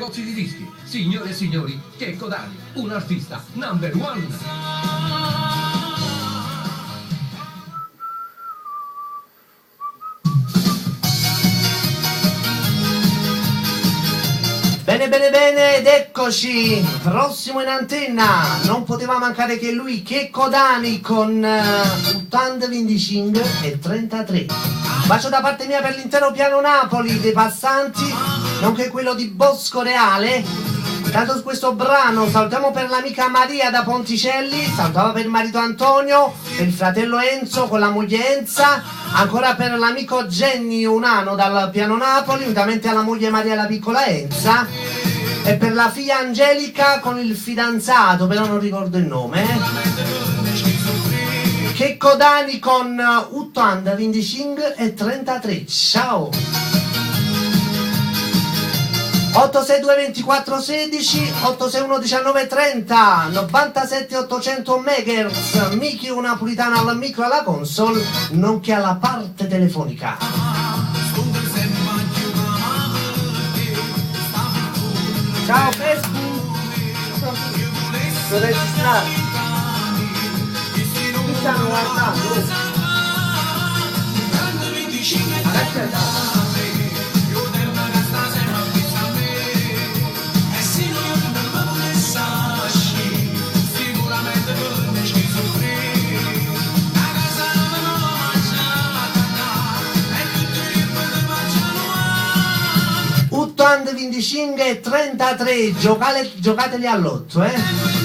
negozi di dischi. Signore e signori, Checco Dani, un artista number one. Bene, bene, bene, ed eccoci, prossimo in antenna, non poteva mancare che lui, Checco Dani con 80-25 e 33. Bacio da parte mia per l'intero piano Napoli dei passanti, nonché quello di Bosco Reale. Dato questo brano salutiamo per l'amica Maria da Ponticelli, salutiamo per il marito Antonio, per il fratello Enzo con la moglie Enza, ancora per l'amico Genny Unano dal piano Napoli, unitamente alla moglie Maria la piccola Enza, e per la figlia Angelica con il fidanzato, però non ricordo il nome. Checco Dani con 80-25 e 33. Ciao! 862 24 16 861 19 30 97 800 MHz. Miki una napolitana al micro alla console, nonché alla parte telefonica. Ciao Facebook, sto registrando, mi stanno guardando. Under 25 e 33, giocateli all'8,